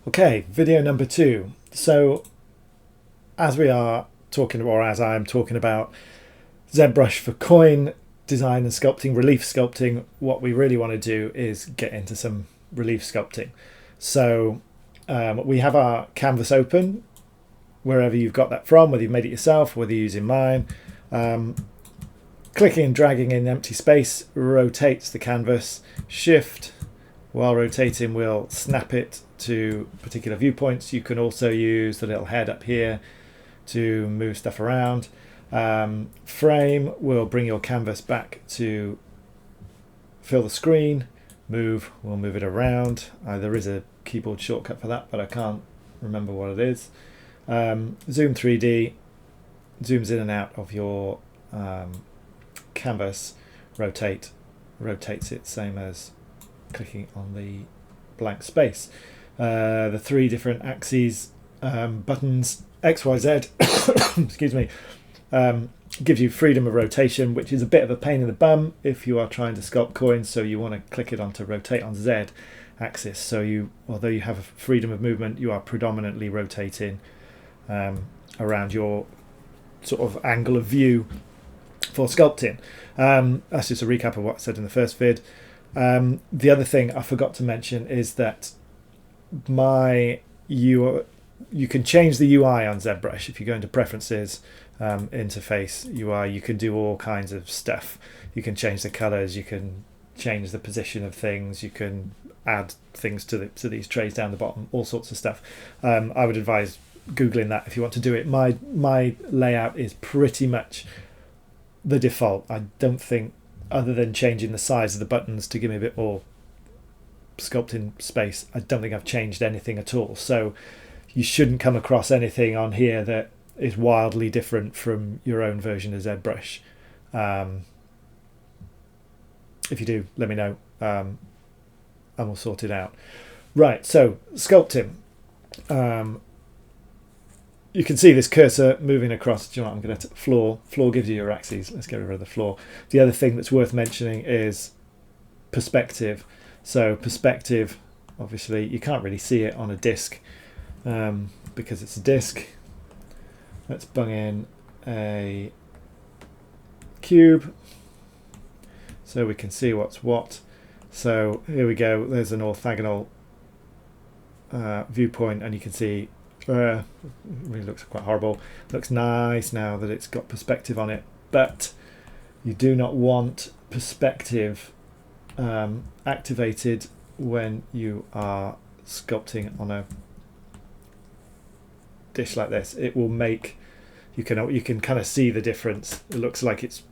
Okay, video number 2. So as we are talking, or as I am talking about ZBrush for coin design and sculpting, relief sculpting, what we really want to do is get into some relief sculpting. So we have our canvas open, wherever you've got that from, whether you've made it yourself, whether you're using mine. Clicking and dragging in empty space rotates the canvas. Shift, while rotating, will snap it to particular viewpoints. You can also use the little head up here to move stuff around. Frame will bring your canvas back to fill the screen. Move will move it around. There is a keyboard shortcut for that, but I can't remember what it is. Zoom 3D zooms in and out of your canvas. Rotates it, same as clicking on the blank space. The 3 different axes, buttons, X, Y, Z, excuse me, gives you freedom of rotation, which is a bit of a pain in the bum if you are trying to sculpt coins. So you want to click it on to rotate on Z axis. So although you have a freedom of movement, you are predominantly rotating around your sort of angle of view for sculpting. That's just a recap of what I said in the first vid. The other thing I forgot to mention is that you can change the UI on ZBrush. If you go into preferences, interface, UI, you can do all kinds of stuff. You can change the colors, you can change the position of things, you can add things to these trays down the bottom, all sorts of stuff. I would advise Googling that if you want to do it. My layout is pretty much the default. I don't think, other than changing the size of the buttons to give me a bit more sculpting space, I don't think I've changed anything at all. So you shouldn't come across anything on here that is wildly different from your own version of ZBrush. If you do, let me know, and we'll sort it out. Right, so sculpting. You can see this cursor moving across. Do you know what? I'm going to floor. Floor gives you your axes. Let's get rid of the floor. The other thing that's worth mentioning is perspective. So perspective, obviously, you can't really see it on a disc because it's a disc. Let's bung in a cube so we can see what's what. So here we go. There's an orthogonal viewpoint, and you can see it really looks quite horrible. Looks nice now that it's got perspective on it, but you do not want perspective activated when you are sculpting on a dish like this. It will make you can kind of see the difference. It looks like it's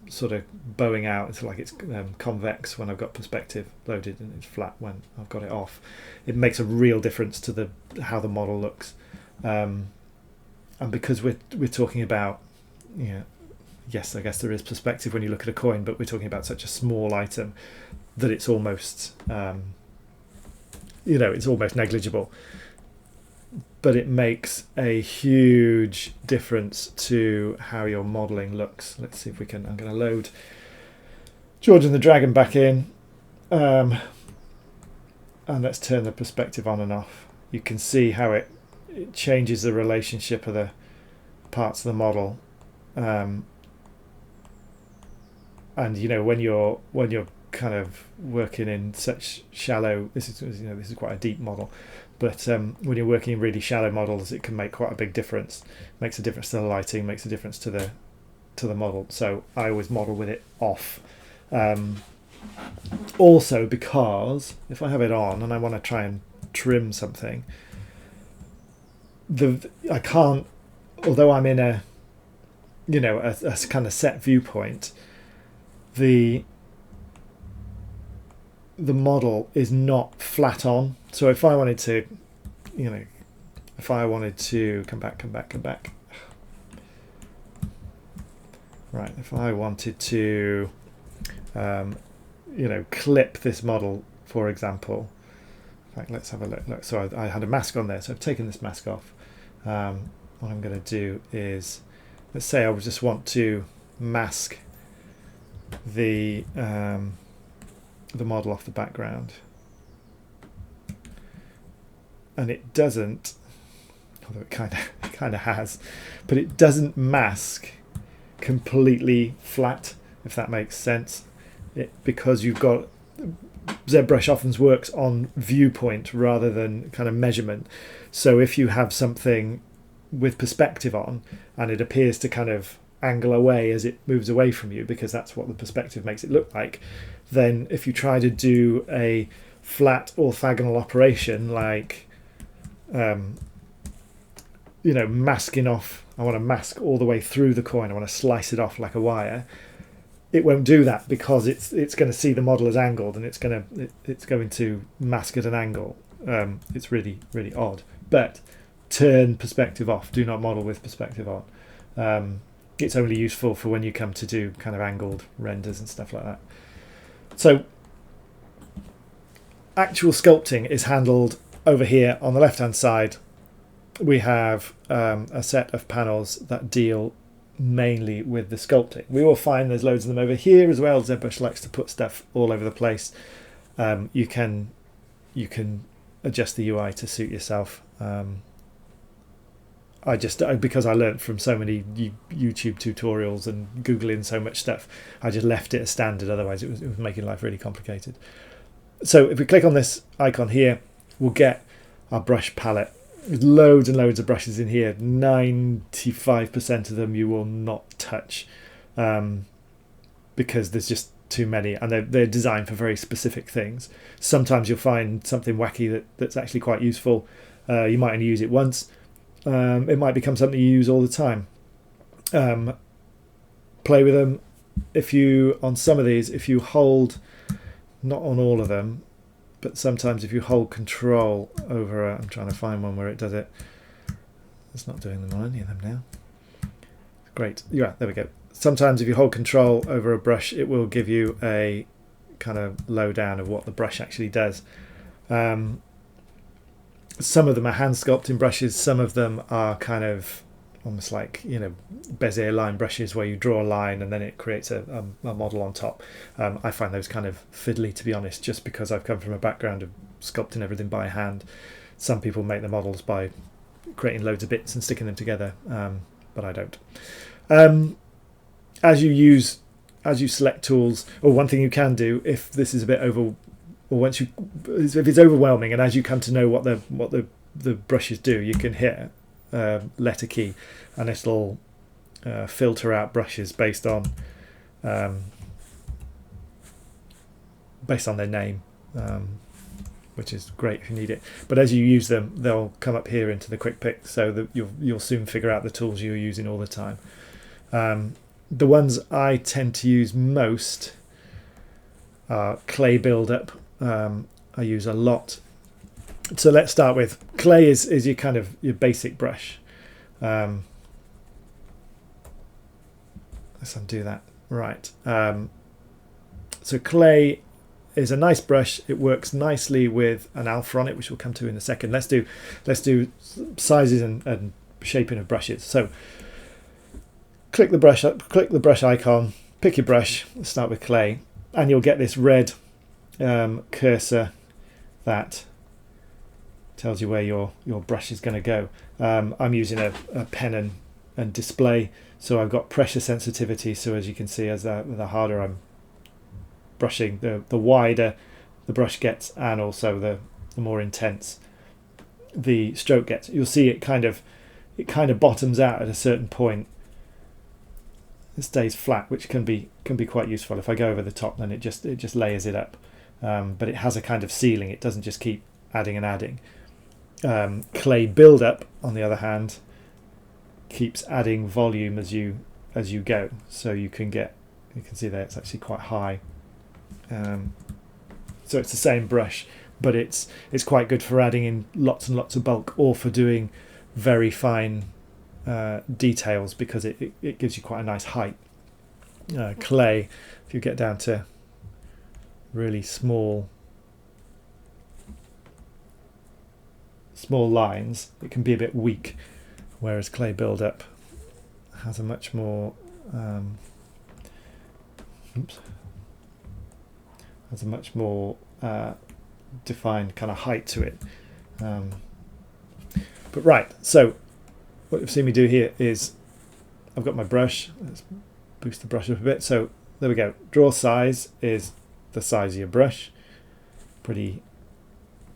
sort of bowing out. It's like it's convex when I've got perspective loaded, and it's flat when I've got it off. It makes a real difference to how the model looks. And because we're talking about, yes, I guess there is perspective when you look at a coin, but we're talking about such a small item that it's almost it's almost negligible, but it makes a huge difference to how your modeling looks. Let's see if we can. I'm going to load George and the Dragon back in, and let's turn the perspective on and off. You can see how it changes the relationship of the parts of the model, and when you're kind of working in such shallow, this is quite a deep model, but when you're working in really shallow models, it can make quite a big difference. Makes a difference to the lighting, makes a difference to the model. So I always model with it off. Also, because if I have it on and I want to try and trim something, I can't, although I'm in a kind of set viewpoint, the model is not flat on. So if I wanted to, come back. Right, if I wanted to, clip this model, for example. In fact, let's have a look. So I had a mask on there, so I've taken this mask off. What I'm going to do is, let's say I just want to mask the model off the background. and it doesn't, although it kind of has, but it doesn't mask completely flat, if that makes sense. Because you've got, ZBrush often works on viewpoint rather than kind of measurement. So if you have something with perspective on and it appears to kind of angle away as it moves away from you, because that's what the perspective makes it look like, then if you try to do a flat orthogonal operation like masking off, I want to mask all the way through the coin, I want to slice it off like a wire, it won't do that because it's going to see the model as angled, and it's going to mask at an angle. It's really, really odd. But turn perspective off. Do not model with perspective on. It's only useful for when you come to do kind of angled renders and stuff like that. So actual sculpting is handled over here on the left hand side. We have a set of panels that deal mainly with the sculpting. We will find there's loads of them over here as well. ZBrush likes to put stuff all over the place. You can adjust the UI to suit yourself. Because I learnt from so many YouTube tutorials and Googling so much stuff, I just left it as standard, otherwise it was making life really complicated. So if we click on this icon here, we'll get our brush palette. There's loads and loads of brushes in here. 95% of them you will not touch because there's just too many, and they're designed for very specific things. Sometimes you'll find something wacky that's actually quite useful. You might only use it once. It might become something you use all the time. Play with them. On some of these, if you hold, not on all of them, but sometimes if you hold control over I'm trying to find one where it does it. It's not doing them on any of them now. Great. Yeah, there we go. Sometimes if you hold control over a brush, it will give you a kind of lowdown of what the brush actually does. Some of them are hand sculpting brushes. Some of them are kind of almost like, Bezier line brushes where you draw a line and then it creates a model on top. I find those kind of fiddly, to be honest, just because I've come from a background of sculpting everything by hand. Some people make the models by creating loads of bits and sticking them together, but I don't. As you select tools, or one thing you can do if this is a bit if it's overwhelming, and as you come to know what the brushes do, you can hit letter key and it'll filter out brushes based on their name, which is great if you need it. But as you use them, they'll come up here into the quick pick, so that you'll soon figure out the tools you're using all the time. The ones I tend to use most are clay buildup. I use a lot. So let's start with clay is your basic brush. Let's undo that. Right. So clay is a nice brush. It works nicely with an alpha on it, which we'll come to in a second. Let's do sizes and shaping of brushes. So click the brush icon, pick your brush, start with clay, and you'll get this red cursor that tells you where your brush is going to go. I'm using a pen and display, so I've got pressure sensitivity, so as you can see, as the harder I'm brushing, the wider the brush gets, and also the more intense the stroke gets. You'll see it kind of bottoms out at a certain point. It stays flat, which can be quite useful. If I go over the top, then it just layers it up, but it has a kind of ceiling. It doesn't just keep adding and adding. Clay buildup, on the other hand, keeps adding volume as you go, so you can see there it's actually quite high. So it's the same brush, but it's quite good for adding in lots and lots of bulk, or for doing very fine details, because it gives you quite a nice height. Clay, if you get down to really small lines, it can be a bit weak, whereas clay buildup has a much more defined kind of height to it. But right, so what you've seen me do here is I've got my brush. Let's boost the brush up a bit. So there we go. Draw size is the size of your brush. Pretty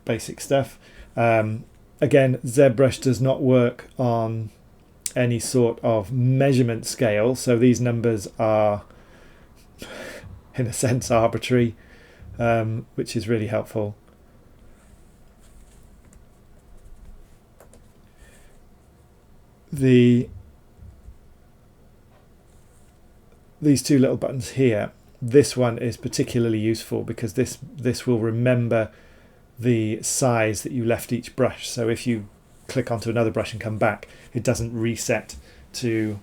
basic stuff. Again, ZBrush does not work on any sort of measurement scale, so these numbers are in a sense arbitrary, which is really helpful. These two little buttons here, this one is particularly useful because this will remember the size that you left each brush. So if you click onto another brush and come back, it doesn't reset to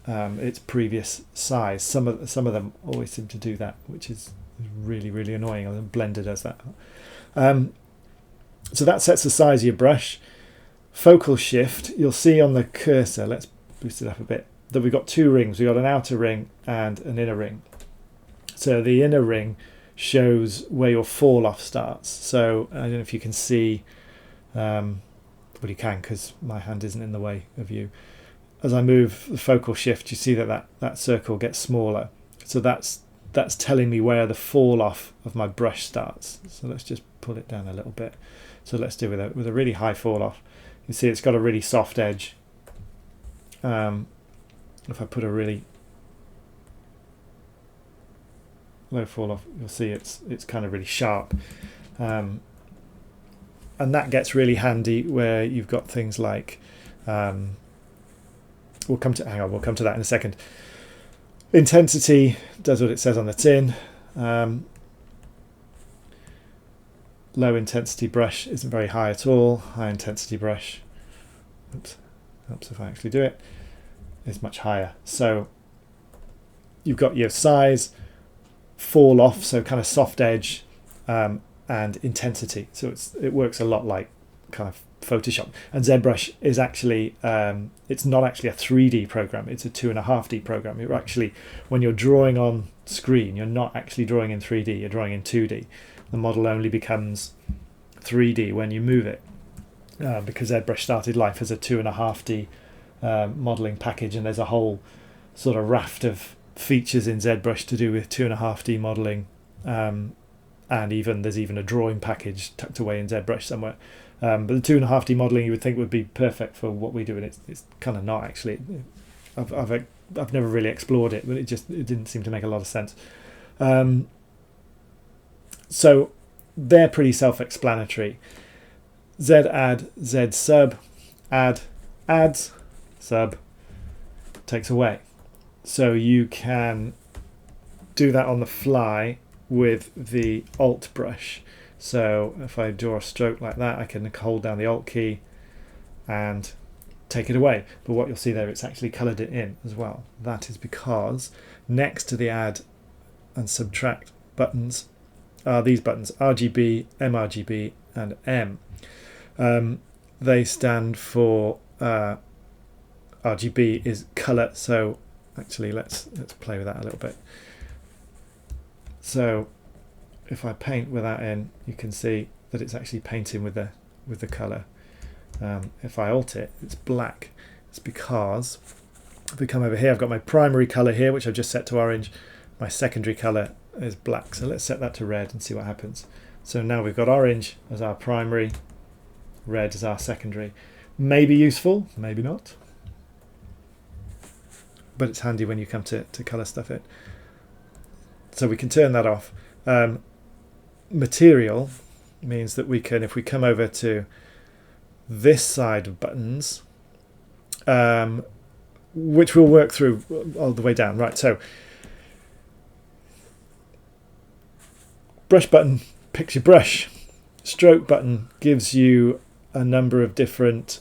its previous size. Some of them always seem to do that, which is really, really annoying. And Blender does that. So that sets the size of your brush. Focal shift, you'll see on the cursor, let's boost it up a bit, that we've got two rings. We've got an outer ring and an inner ring. So the inner ring shows where your fall off starts. So I don't know if you can see, well you can because my hand isn't in the way of you. As I move the focal shift, you see that circle gets smaller. So that's telling me where the fall off of my brush starts. So let's just pull it down a little bit. So let's do with a really high fall off. You see it's got a really soft edge. If I put a really low fall off, you'll see it's kind of really sharp. And that gets really handy where you've got things like, we'll come to that in a second. Intensity does what it says on the tin. Low intensity brush isn't very high at all. High intensity brush, oops, helps if I actually do it, is much higher. So you've got your size, fall off, so kind of soft edge, and intensity. So it works a lot like kind of Photoshop. And ZBrush is actually it's not actually a 3D program, it's a 2.5D program. You're actually, when you're drawing on screen, you're not actually drawing in 3D, you're drawing in 2D. The model only becomes 3D when you move it, because ZBrush started life as a 2.5D modeling package, and there's a whole sort of raft of features in ZBrush to do with 2.5D modeling, and there's even a drawing package tucked away in ZBrush somewhere. But the 2.5D modeling you would think would be perfect for what we do, and it's kind of not actually. I've never really explored it, but it didn't seem to make a lot of sense. So they're pretty self-explanatory. Z add, Z sub, add, adds, sub, takes away. So you can do that on the fly with the Alt brush. So if I draw a stroke like that, I can hold down the Alt key and take it away. But what you'll see there, it's actually coloured it in as well. That is because next to the add and subtract buttons are these buttons, RGB, mRGB and M. They stand for RGB is colour. So actually let's play with that a little bit. So if I paint with that in, you can see that it's actually painting with the colour. If I alt it, it's black. It's because if we come over here, I've got my primary colour here, which I've just set to orange. My secondary colour is black. So let's set that to red and see what happens. So now we've got orange as our primary, red as our secondary. Maybe useful, maybe not. But it's handy when you come to colour stuff in. So we can turn that off. Material means that we can, if we come over to this side of buttons, which we'll work through all the way down. Right, so brush button picks your brush. Stroke button gives you a number of different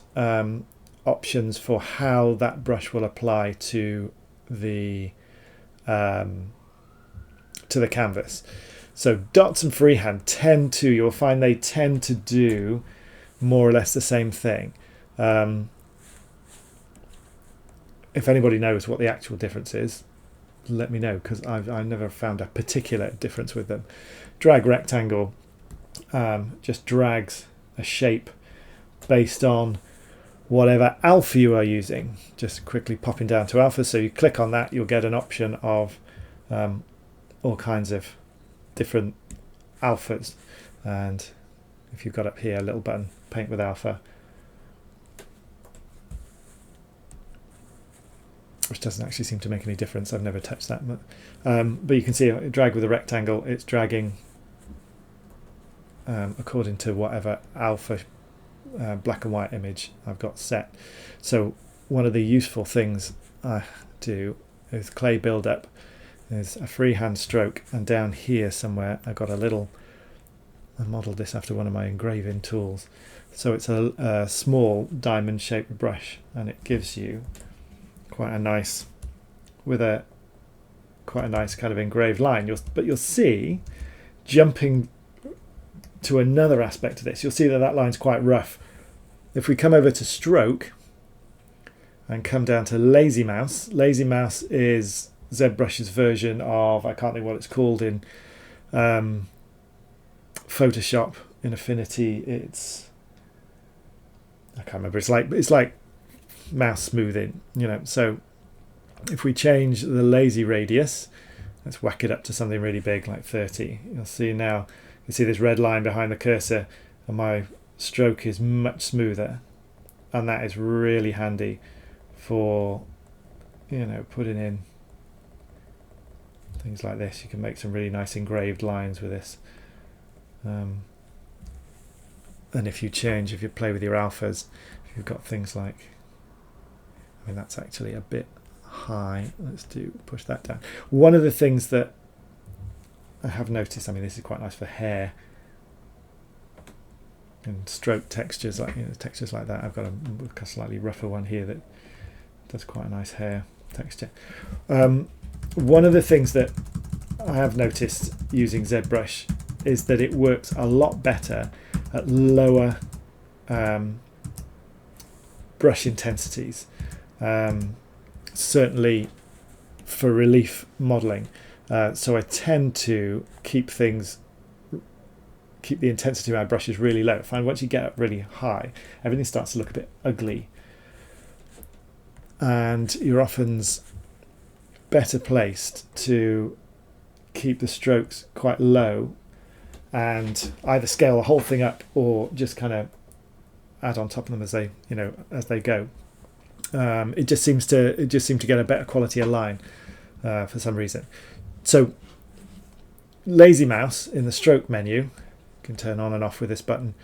options for how that brush will apply to the canvas. So dots and freehand you'll find they tend to do more or less the same thing. If anybody knows what the actual difference is, let me know, because I've never found a particular difference with them. Drag rectangle just drags a shape based on whatever alpha you are using. Just quickly popping down to alpha, so you click on that, you'll get an option of all kinds of different alphas. And if you've got up here a little button, paint with alpha, which doesn't actually seem to make any difference. I've never touched that, but you can see drag with a rectangle, it's dragging according to whatever alpha black and white image I've got set. So one of the useful things I do is clay build up is a freehand stroke, and down here somewhere I've got I modelled this after one of my engraving tools, so it's a small diamond shaped brush, and it gives you quite a nice kind of engraved line. But you'll see, jumping to another aspect of this, you'll see that that line's quite rough. If we come over to stroke and come down to lazy mouse is ZBrush's version of, I can't think what it's called in Photoshop, in Affinity, I can't remember, it's like mouse smoothing, you know. So if we change the lazy radius, let's whack it up to something really big like 30, you'll see now, you see this red line behind the cursor, and my stroke is much smoother, and that is really handy for, you know, putting in things like this. You can make some really nice engraved lines with this. And if you play with your alphas, if you've got things like, I mean, that's actually a bit high. Let's push that down. One of the things that I have noticed, I mean, this is quite nice for hair and stroke textures, like, you know, textures like that. I've got a slightly rougher one here that does quite a nice hair texture. One of the things that I have noticed using ZBrush is that it works a lot better at lower brush intensities, certainly for relief modelling. So I tend to keep the intensity of my brushes really low. I find once you get up really high, everything starts to look a bit ugly, and you're often better placed to keep the strokes quite low and either scale the whole thing up or just kind of add on top of them as they go. It just seems to get a better quality of line for some reason. So lazy mouse in the stroke menu, you can turn on and off with this button,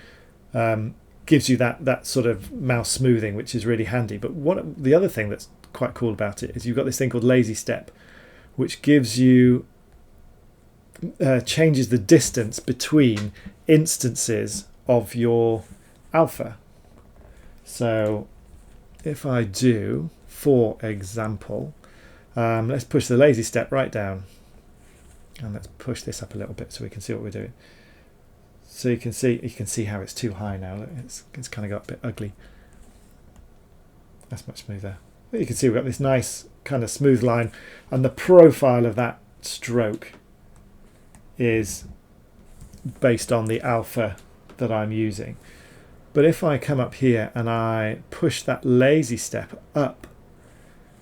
gives you that sort of mouse smoothing, which is really handy. But the other thing that's quite cool about it is you've got this thing called lazy step, which gives you changes the distance between instances of your alpha. So if I do, for example, let's push the lazy step right down, and let's push this up a little bit so we can see what we're doing. So you can see how it's too high now. Look, it's kind of got a bit ugly. That's much smoother. But you can see we've got this nice kind of smooth line, and the profile of that stroke is based on the alpha that I'm using. But if I come up here and I push that lazy step up,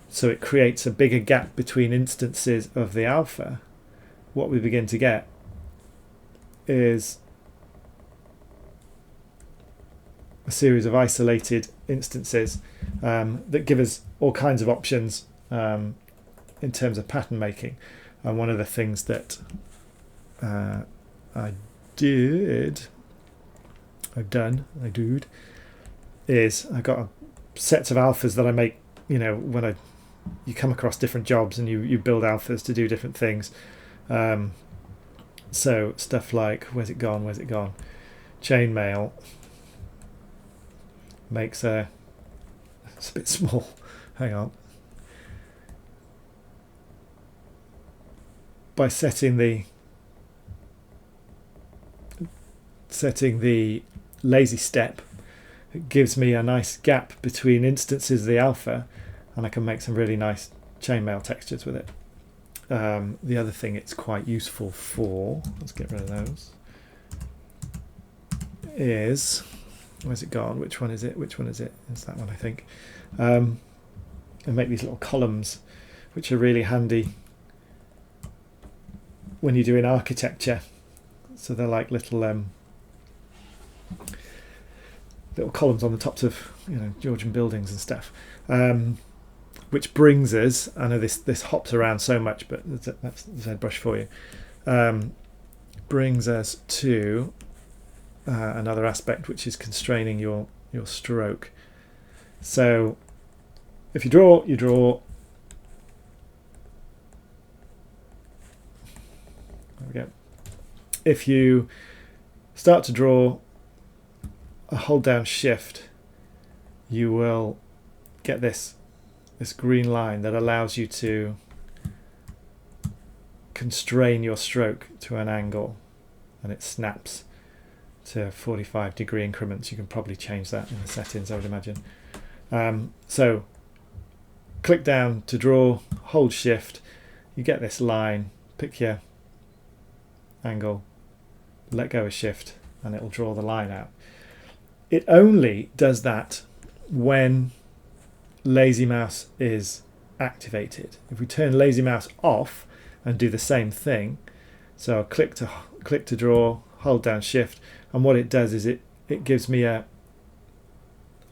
so it creates a bigger gap between instances of the alpha, what we begin to get is a series of isolated instances that give us all kinds of options in terms of pattern making. And one of the things that I did is I got sets of alphas that I make, you know, when you come across different jobs and you build alphas to do different things. So stuff like, where's it gone? Chainmail makes it's a bit small. Hang on. By setting the lazy step, it gives me a nice gap between instances of the alpha, and I can make some really nice chainmail textures with it. The other thing it's quite useful for, let's get rid of those, is where's it gone? Which one is it? Which one is it? It's that one, I think. And make these little columns, which are really handy when you're doing architecture. So they're like little little columns on the tops of, you know, Georgian buildings and stuff. Which brings us, I know this hops around so much, but that's ZBrush for you. Brings us to another aspect, which is constraining your stroke. So if you draw, you draw. There we go. If you start to draw, hold down Shift, you will get this green line that allows you to constrain your stroke to an angle, and it snaps to 45-degree increments. You can probably change that in the settings, I would imagine. So click down to draw, hold Shift, you get this line, pick your angle, let go of Shift, and it'll draw the line out. It only does that when lazy mouse is activated. If we turn lazy mouse off and do the same thing, so I'll click to draw, hold down Shift, and what it does is it gives me a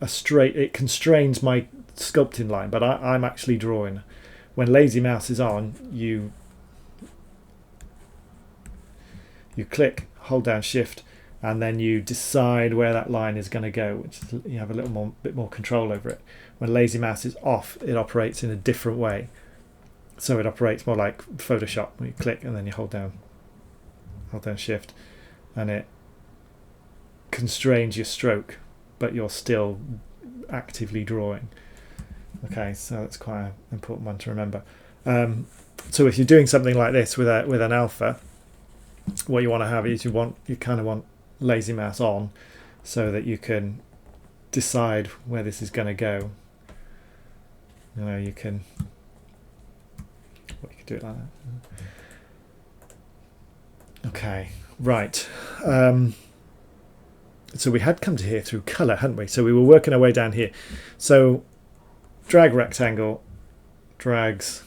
straight, it constrains my sculpting line, but I'm actually drawing. When lazy mouse is on, you click, hold down Shift, and then you decide where that line is going to go, which is, you have a bit more control over it. When lazy mouse is off, it operates in a different way. So it operates more like Photoshop, where you click and then you hold down Shift, and it constrains your stroke, but you're still actively drawing. Okay, so that's quite an important one to remember. So if you're doing something like this with an alpha, what you want to have is you kind of want lazy mouse on, so that you can decide where this is going to go. You know, you can do it like that. Okay, right. So we had come to here through colour, hadn't we? So we were working our way down here. So drag rectangle, drags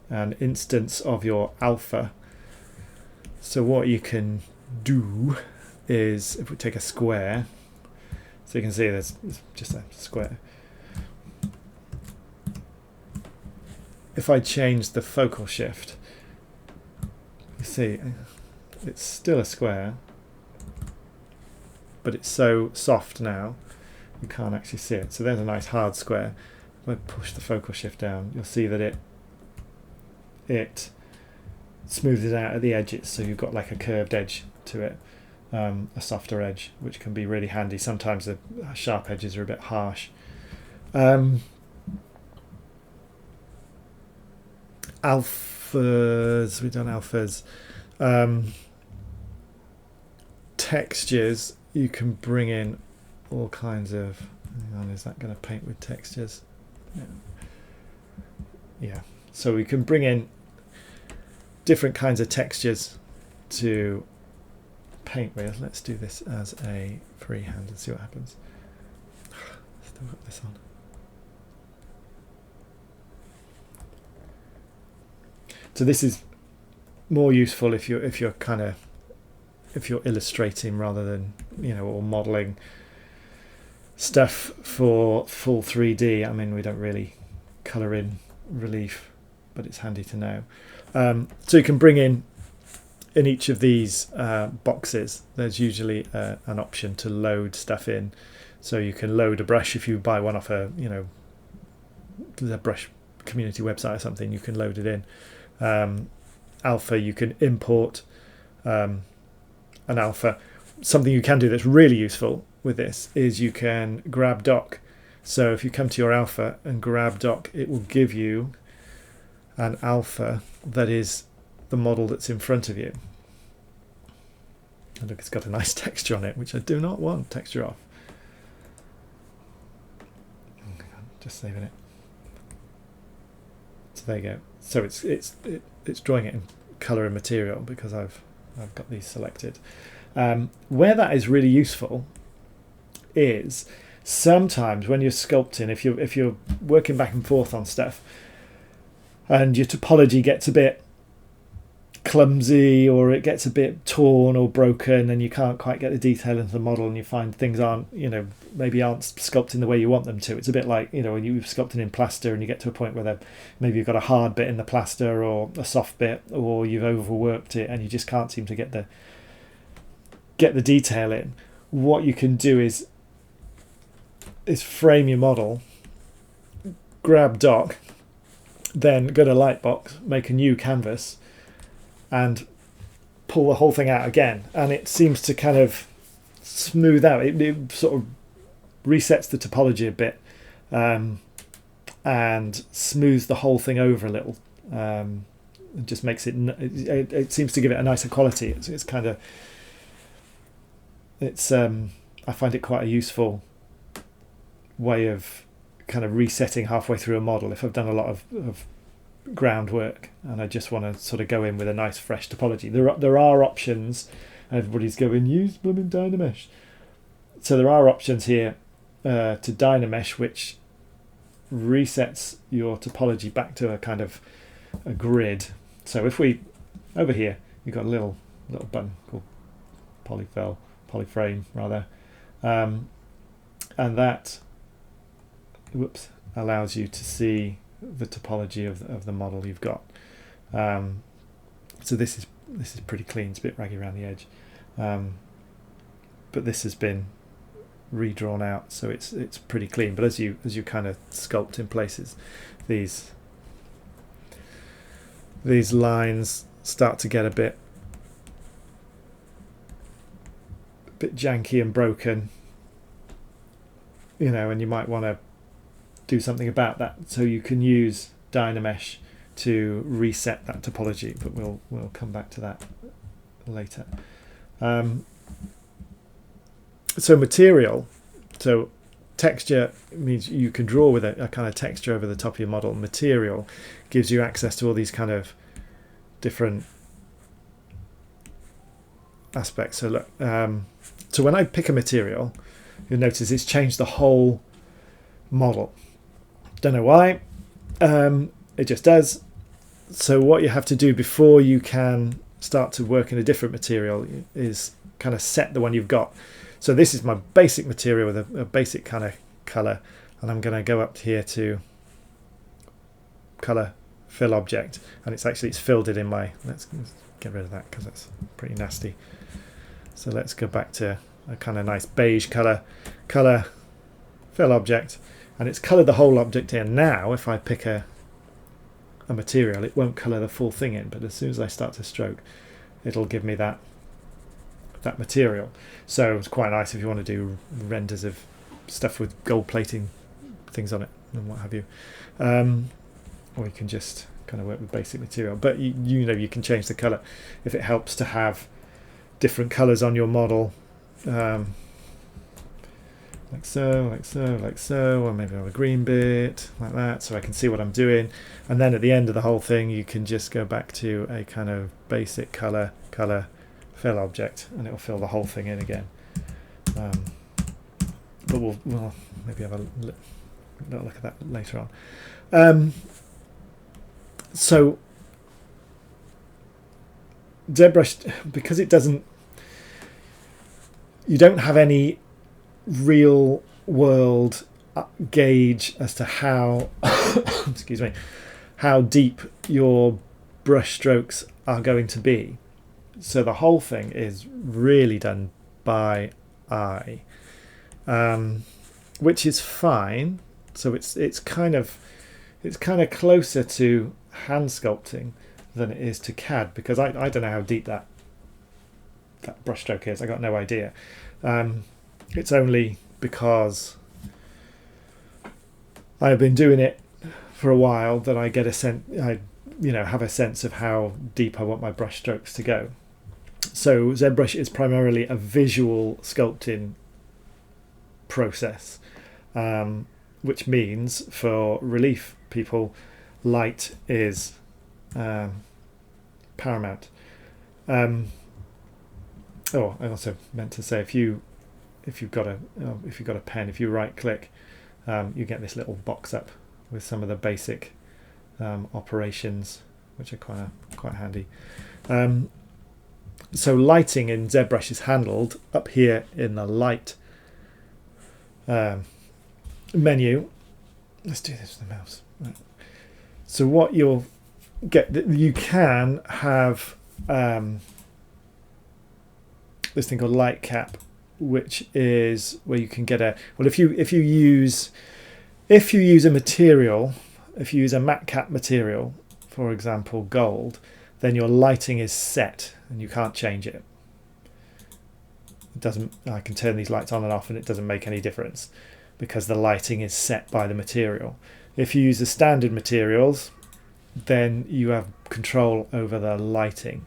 an instance of your alpha. So what you can do is, if we take a square, so you can see there's just a square. If I change the focal shift, you see it's still a square, but it's so soft now you can't actually see it. So there's a nice hard square. If I push the focal shift down, you'll see that it smooths it out at the edges, so you've got like a curved edge to it, a softer edge, which can be really handy. Sometimes the sharp edges are a bit harsh. Alphas, we've done alphas. Textures, you can bring in all kinds of, hang on, is that going to paint with textures? Yeah, so we can bring in different kinds of textures to paint with. Let's do this as a freehand and see what happens. Still got this on. So this is more useful if you're illustrating rather than, you know, or modeling stuff for full 3D. I mean, we don't really color in relief, but it's handy to know. So you can bring in each of these boxes, there's usually an option to load stuff in. So you can load a brush if you buy one off a, you know, the brush community website or something. You can load it in. Alpha, you can import an alpha. Something you can do that's really useful with this is you can grab doc. So if you come to your alpha and grab doc, it will give you an alpha that is the model that's in front of you. And look, it's got a nice texture on it, which I do not want texture off. Just saving it. So there you go. So it's drawing it in color and material because I've got these selected. Where that is really useful is sometimes when you're sculpting, if you're working back and forth on stuff and your topology gets a bit clumsy or it gets a bit torn or broken and you can't quite get the detail into the model and you find things aren't, maybe aren't sculpting the way you want them to. It's a bit like, when you're sculpting in plaster and you get to a point where maybe you've got a hard bit in the plaster or a soft bit, or you've overworked it and you just can't seem to get the detail in. What you can do is frame your model, grab dock, then go to Lightbox, make a new canvas and pull the whole thing out again, and it seems to kind of smooth out. It sort of resets the topology a bit and smooths the whole thing over a little. It just makes it seems to give it a nicer quality. It's kind of I find it quite a useful way of kind of resetting halfway through a model if I've done a lot of groundwork and I just want to sort of go in with a nice fresh topology. There are options. Everybody's going, use blooming Dynamesh. So there are options here to Dynamesh which resets your topology back to a kind of a grid. So if we, over here, you've got a little button called polyframe rather, and that allows you to see the topology of the model you've got. So this is pretty clean. It's a bit raggy around the edge, but this has been redrawn out, so it's pretty clean. But as you kind of sculpt in places, these lines start to get a bit janky and broken, and you might want to do something about that. So you can use Dynamesh to reset that topology, but we'll come back to that later. So material, so texture means you can draw with a kind of texture over the top of your model. Material gives you access to all these kind of different aspects. So look, so when I pick a material, you'll notice it's changed the whole model. Don't know why, it just does. So what you have to do before you can start to work in a different material is kind of set the one you've got. So this is my basic material with a basic kind of color, and I'm going to go up here to color, fill object, and it's filled it in my, let's get rid of that because that's pretty nasty. So let's go back to a kind of nice beige color, fill object, and it's colored the whole object in. Now if I pick a material, it won't color the full thing in, but as soon as I start to stroke, it'll give me that material. So it's quite nice if you want to do renders of stuff with gold plating things on it and what have you, or you can just kind of work with basic material. But you can change the color if it helps to have different colors on your model, like so, or maybe I have a green bit like that, so I can see what I'm doing. And then at the end of the whole thing, you can just go back to a kind of basic color, fill object, and it'll fill the whole thing in again. But we'll maybe have a little look at that later on. So ZBrush, because it doesn't, you don't have any real world gauge as to how excuse me, how deep your brush strokes are going to be. So the whole thing is really done by eye, which is fine. So it's kind of closer to hand sculpting than it is to CAD, because I don't know how deep that brush stroke is. I got no idea. It's only because I've been doing it for a while that I get a sense. I have a sense of how deep I want my brush strokes to go. So ZBrush is primarily a visual sculpting process, which means for relief people, light is paramount. I also meant to say, if you if you've got a pen, if you right click, you get this little box up with some of the basic operations, which are quite handy. So lighting in ZBrush is handled up here in the light menu. Let's do this with the mouse. Right. So what you'll get, you can have this thing called light cap, which is where you can get a, well, if you use a material, if you use a matte cap material, for example gold, then your lighting is set and you can't change it. It doesn't, I can turn these lights on and off and it doesn't make any difference because the lighting is set by the material. If you use the standard materials, then you have control over the lighting,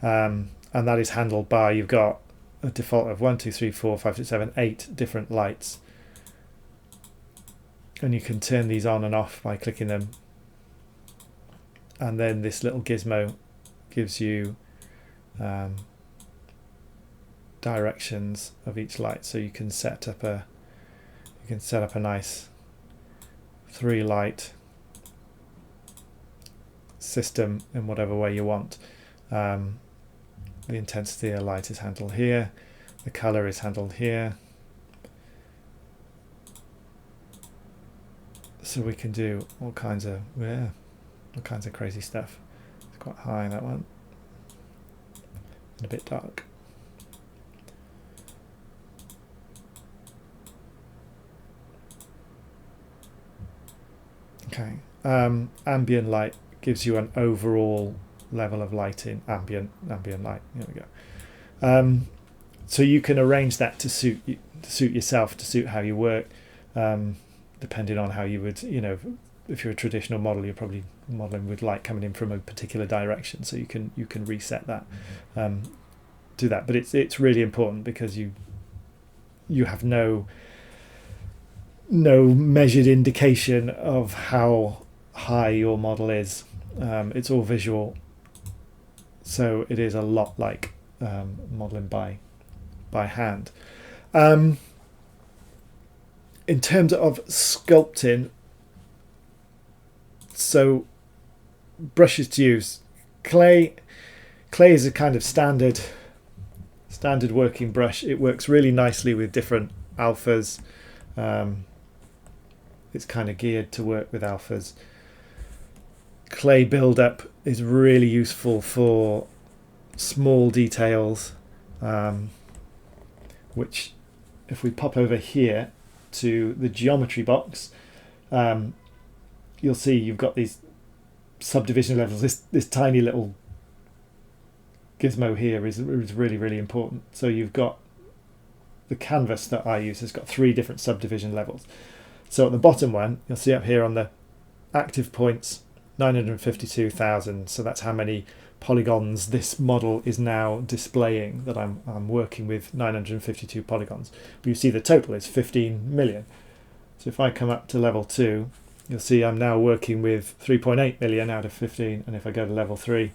and that is handled by, you've got a default of 1, 2, 3, 4, 5, 6, 7, 8 different lights, and you can turn these on and off by clicking them, and then this little gizmo gives you directions of each light, so you can set up a nice 3 light system in whatever way you want. The intensity of light is handled here, the color is handled here, so we can do all kinds of crazy stuff. It's quite high, that one, and a bit dark. Okay, ambient light gives you an overall level of lighting, ambient light. There we go. So you can arrange that to suit yourself, to suit how you work, depending on how you would, if you're a traditional model, you're probably modeling with light coming in from a particular direction, so you can reset that, do that. But it's really important because you have no measured indication of how high your model is. It's all visual, so it is a lot like modeling by hand. In terms of sculpting, so brushes to use. Clay is a kind of standard working brush. It works really nicely with different alphas. It's kind of geared to work with alphas. Clay build-up is really useful for small details, which, if we pop over here to the geometry box, you'll see you've got these subdivision levels. This tiny little gizmo here is really, really important. So you've got the canvas that I use has got 3 different subdivision levels. So at the bottom one, you'll see up here on the active points, 952,000. So that's how many polygons this model is now displaying, that I'm working with 952 polygons. But you see the total is 15 million. So if I come up to level 2, you'll see I'm now working with 3.8 million out of 15. And if I go to level 3,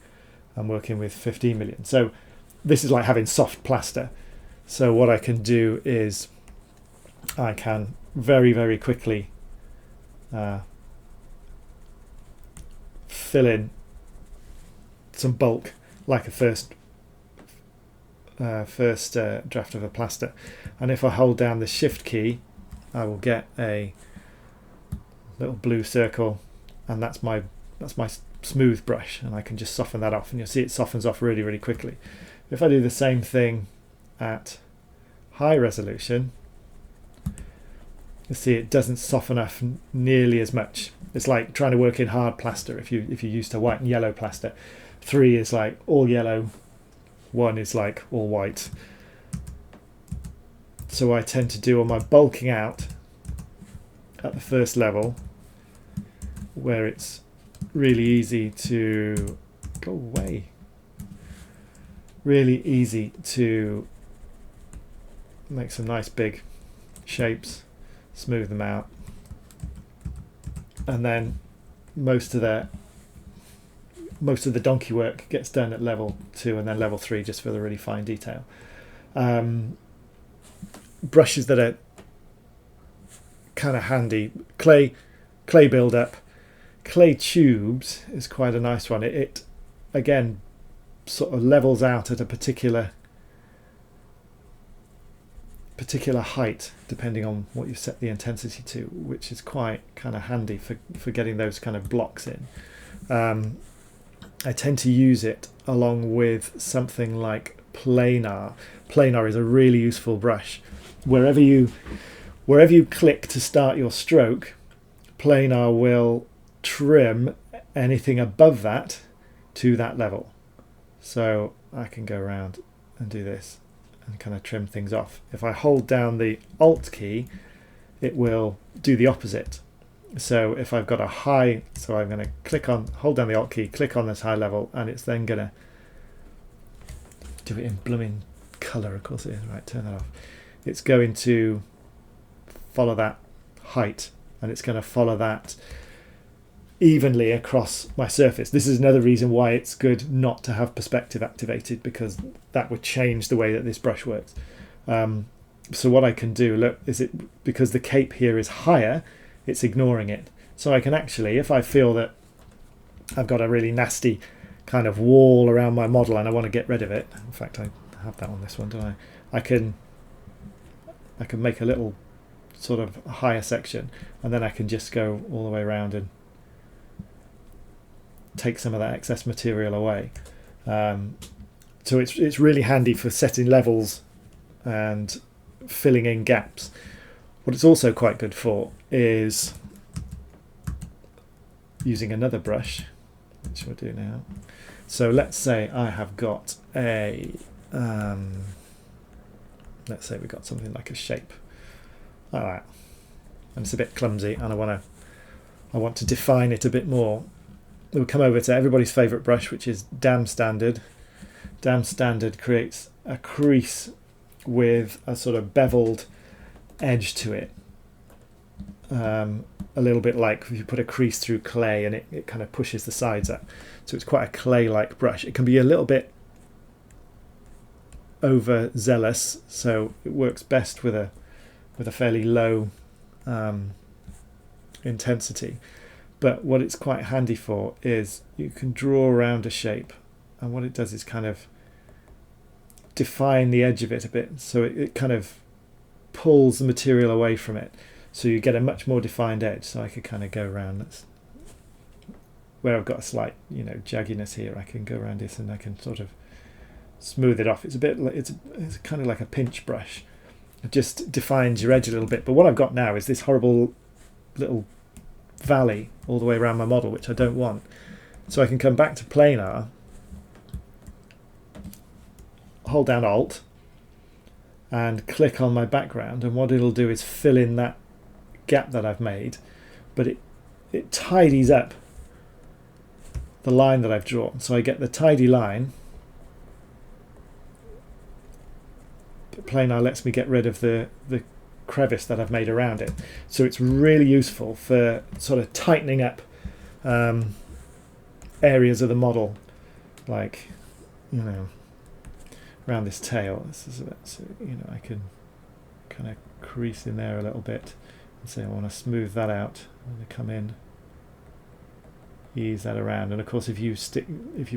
I'm working with 15 million. So this is like having soft plaster. So what I can do is I can very, very quickly fill in some bulk, like a first draft of a plaster. And if I hold down the shift key, I will get a little blue circle, and that's my smooth brush, and I can just soften that off, and you'll see it softens off really, really quickly. If I do the same thing at high resolution, you see it doesn't soften off nearly as much. It's like trying to work in hard plaster. If you're used to white and yellow plaster, 3 is like all yellow, 1 is like all white. So I tend to do all my bulking out at the first level, where it's really easy to go away. Really easy to make some nice big shapes, smooth them out, and then most of the donkey work gets done at level 2 and then level 3, just for the really fine detail. brushes that are kind of handy. Clay build-up. Clay tubes is quite a nice one. It again sort of levels out at a particular height depending on what you've set the intensity to, which is quite kind of handy for getting those kind of blocks in. I tend to use it along with something like planar. Planar is a really useful brush. Wherever you click to start your stroke, planar will trim anything above that to that level. So I can go around and do this and kind of trim things off. If I hold down the Alt key, it will do the opposite. So if I've got a high, so I'm going to hold down the Alt key, click on this high level, and it's then going to do it in blooming colour, of course it is. Right, turn that off. It's going to follow that height, and it's going to follow that evenly across my surface. This is another reason why it's good not to have perspective activated, because that would change the way that this brush works. So what I can do, look, is it because the cape here is higher, it's ignoring it. So I can actually, if I feel that I've got a really nasty kind of wall around my model and I want to get rid of it, in fact I have that on this one, don't I? I can make a little sort of higher section, and then I can just go all the way around and take some of that excess material away. So it's really handy for setting levels and filling in gaps. What it's also quite good for is using another brush, which we'll do now. So let's say I have got a let's say we've got something like a shape like that, and it's a bit clumsy, and I want to define it a bit more. We'll come over to everybody's favourite brush, which is Dam Standard. Dam Standard creates a crease with a sort of beveled edge to it, a little bit like if you put a crease through clay and it kind of pushes the sides up. So it's quite a clay-like brush. It can be a little bit overzealous, so it works best with a fairly low intensity. But what it's quite handy for is you can draw around a shape, and what it does is kind of define the edge of it a bit, so it kind of pulls the material away from it, so you get a much more defined edge. So I could kind of go around this, where I've got a slight, jagginess here. I can go around this and I can sort of smooth it off. It's a bit like, it's kind of like a pinch brush. It just defines your edge a little bit. But what I've got now is this horrible little valley all the way around my model, which I don't want. So I can come back to planar, hold down Alt, and click on my background, and what it'll do is fill in that gap that I've made, but it tidies up the line that I've drawn. So I get the tidy line, but planar lets me get rid of the crevice that I've made around it. So it's really useful for sort of tightening up areas of the model, like around this tail. This is a bit, so I can kind of crease in there a little bit and say I want to smooth that out. I'm going to come in, ease that around, and of course if you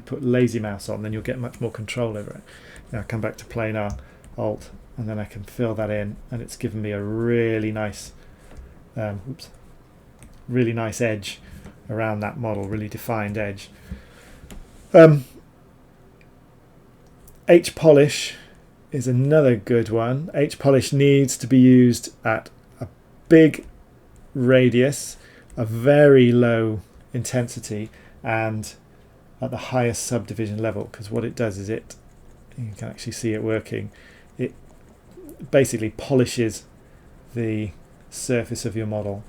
put lazy mouse on, then you'll get much more control over it. Now come back to planar, Alt, and then I can fill that in, and it's given me a really nice really nice edge around that model, really defined edge. H-polish is another good one. H-polish needs to be used at a big radius, a very low intensity, and at the highest subdivision level, because what it does is you can actually see it working. It basically polishes the surface of your model,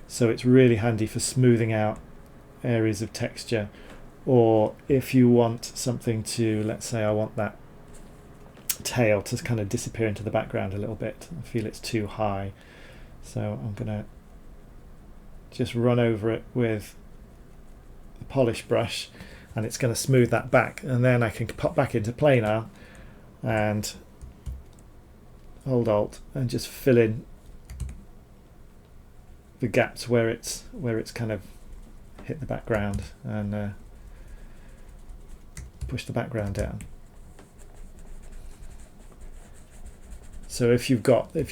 so it's really handy for smoothing out areas of texture. Or if you want something to, let's say I want that tail to kind of disappear into the background a little bit, I feel it's too high, so I'm going to just run over it with the polish brush, and it's going to smooth that back, and then I can pop back into planar and hold Alt and just fill in the gaps where it's kind of hit the background, and push the background down. So if you've got a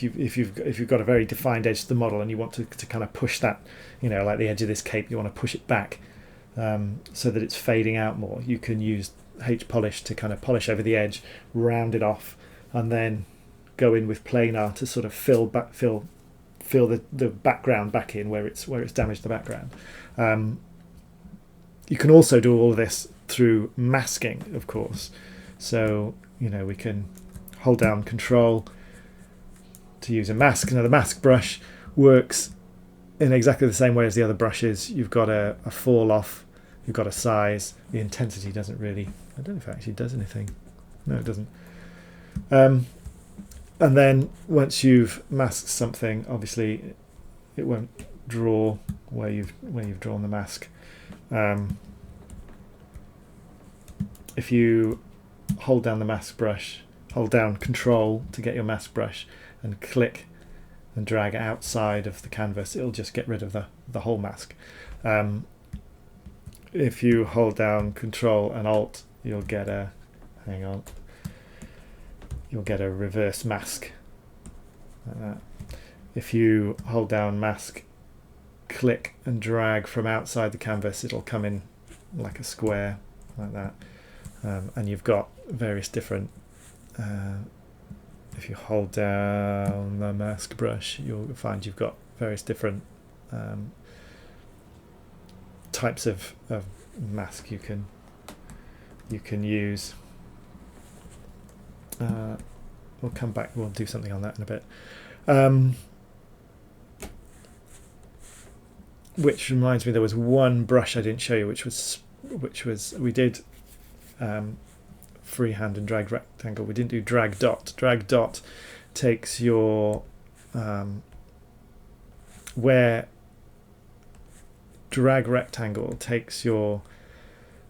very defined edge to the model and you want to kind of push that, like the edge of this cape, you want to push it back so that it's fading out more, you can use H polish to kind of polish over the edge, round it off, and then go in with planar to sort of fill the background back in where it's damaged the background. You can also do all of this through masking, of course. So we can hold down Control to use a mask. Now the mask brush works in exactly the same way as the other brushes. You've got a fall off, you've got a size. The intensity doesn't really, I don't know if it actually does anything. No, it doesn't. And then once you've masked something, obviously it won't draw where you've drawn the mask. If you hold down the mask brush, hold down Control to get your mask brush, and click and drag outside of the canvas, it'll just get rid of the whole mask. If you hold down Control and Alt, you'll get a reverse mask like that. If you hold down mask, click and drag from outside the canvas, it'll come in like a square like that. And you've got various different, if you hold down the mask brush, you'll find you've got various different types of mask you can use. We'll come back, we'll do something on that in a bit. Which reminds me, there was one brush I didn't show you, which was we did freehand and drag rectangle. We didn't do drag dot. Drag dot takes your where drag rectangle takes your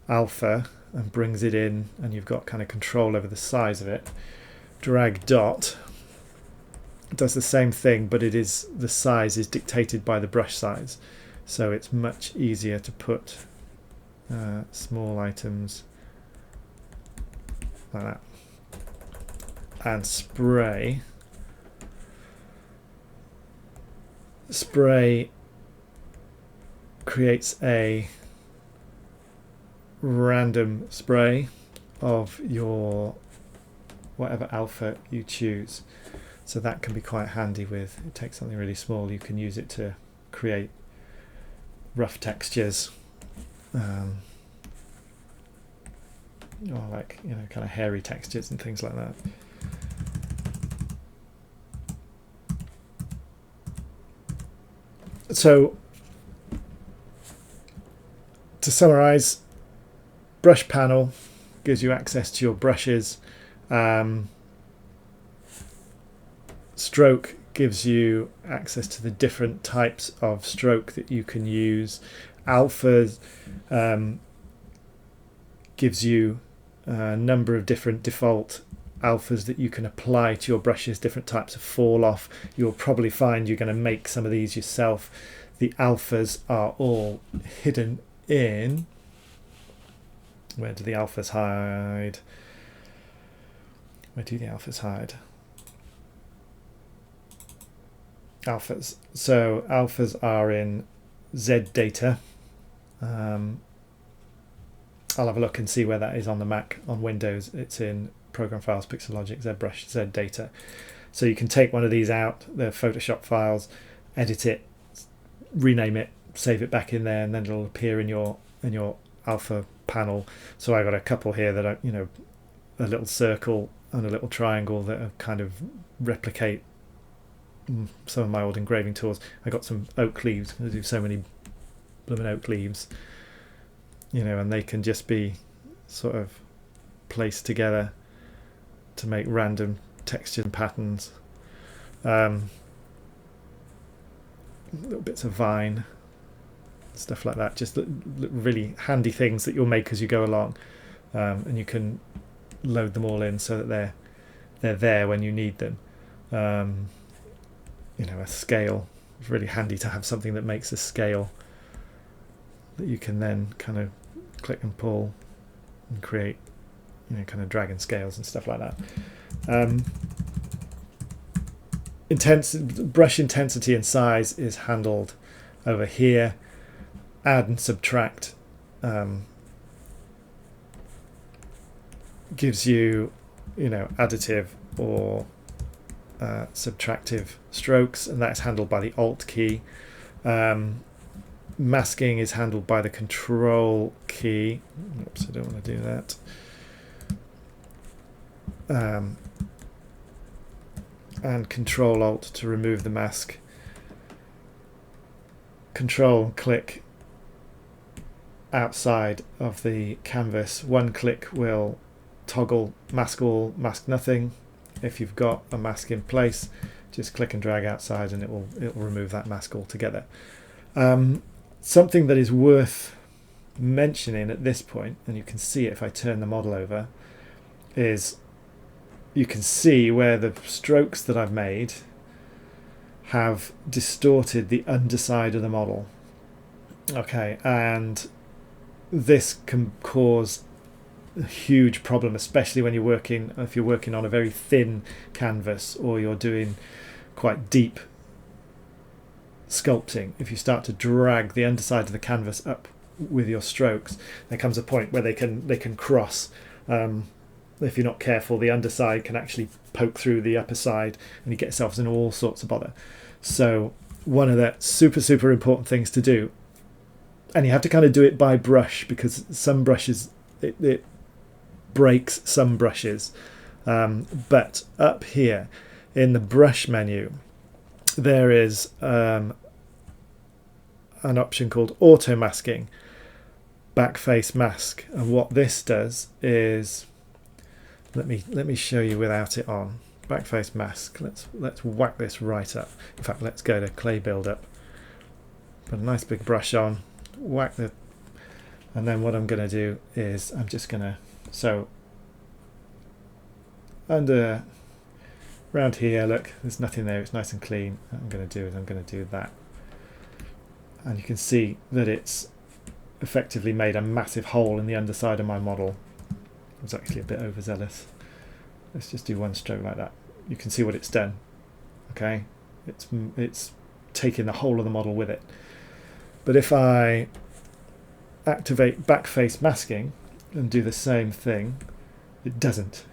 alpha and brings it in, and you've got kind of control over the size of it. Drag dot does the same thing, but the size is dictated by the brush size, so it's much easier to put small items like that. And spray creates a random spray of your whatever alpha you choose, so that can be quite handy. With it takes something really small, you can use it to create rough textures, or like kind of hairy textures and things like that. So to summarize, brush panel gives you access to your brushes. Stroke gives you access to the different types of stroke that you can use. Alpha gives you a number of different default alphas that you can apply to your brushes, different types of fall off. You'll probably find you're going to make some of these yourself. The alphas are all hidden in, where do the alphas hide? Where do the alphas hide? Alphas. So alphas are in Z data. I'll have a look and see where that is on the Mac. On Windows, it's in Program Files, Pixelogic, ZBrush, Z data. So you can take one of these out, the Photoshop files, edit it, rename it, save it back in there, and then it'll appear in your alpha panel. So I got a couple here that are, a little circle and a little triangle that are kind of replicate some of my old engraving tools. I got some oak leaves. I'm going to do so many blooming oak leaves, and they can just be sort of placed together to make random textures and patterns. Little bits of vine, stuff like that, just really handy things that you'll make as you go along, and you can load them all in so that they're there when you need them. you know, a scale. It's really handy to have something that makes a scale that you can then kind of click and pull and create, you know, kind of drag and scales and stuff like that. Brush intensity and size is handled over here. Add and subtract gives you, you know, additive or subtractive strokes, and that's handled by the Alt key. Masking is handled by the Control key. Oops, I don't want to do that. And Control Alt to remove the mask. Control click outside of the canvas. One click will toggle mask all, mask nothing. If you've got a mask in place, just click and drag outside and it will remove that mask altogether. Something that is worth mentioning at this point, and you can see it if I turn the model over, is you can see where the strokes that I've made have distorted the underside of the model. Okay, and this can cause a huge problem, especially when if you're working on a very thin canvas or you're doing quite deep sculpting. If you start to drag the underside of the canvas up with your strokes, there comes a point where they can cross. If you're not careful, the underside can actually poke through the upper side and you get yourselves in all sorts of bother. So one of the super important things to do, and you have to kind of do it by brush, because some brushes it breaks some brushes, but up here in the brush menu there is an option called auto masking, backface mask, and what this does is, let me show you without it on. Backface mask, let's whack this right up. In fact, let's go to clay build up, put a nice big brush on, whack the, and then what I'm going to do is I'm just going to, so under around here, look, there's nothing there, it's nice and clean. What I'm going to do is I'm going to do that, and you can see that it's effectively made a massive hole in the underside of my model. I was actually a bit overzealous. Let's just do one stroke like that. You can see what it's done. Okay, it's taken the whole of the model with it. But if I activate backface masking and do the same thing, it doesn't.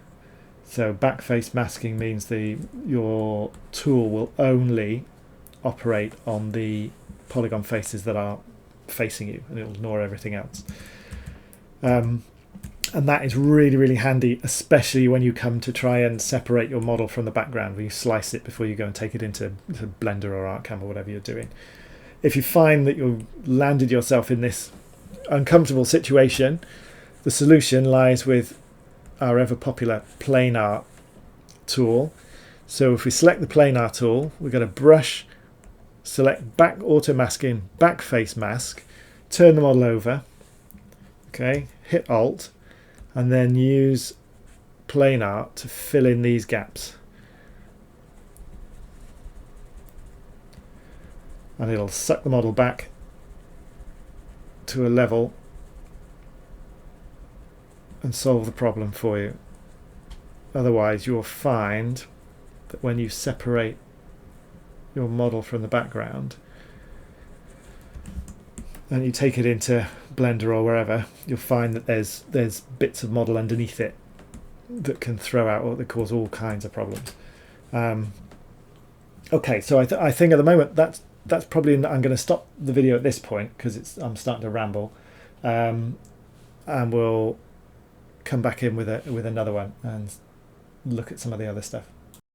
So backface masking means your tool will only operate on the polygon faces that are facing you, and it'll ignore everything else. And that is really handy, especially when you come to try and separate your model from the background, where you slice it before you go and take it into Blender or ArtCam or whatever you're doing. If you find that you've landed yourself in this uncomfortable situation, the solution lies with our ever popular planar tool. So if we select the planar tool, we're going to brush, select back auto masking, backface mask, turn the model over, okay, hit Alt, and then use planar to fill in these gaps. And it'll suck the model back to a level and solve the problem for you. Otherwise, you'll find that when you separate your model from the background and you take it into Blender or wherever, you'll find that there's bits of model underneath it that can throw out or that cause all kinds of problems. Okay, so I think at the moment that's probably, I'm going to stop the video at this point because I'm starting to ramble, and we'll come back in with another one and look at some of the other stuff.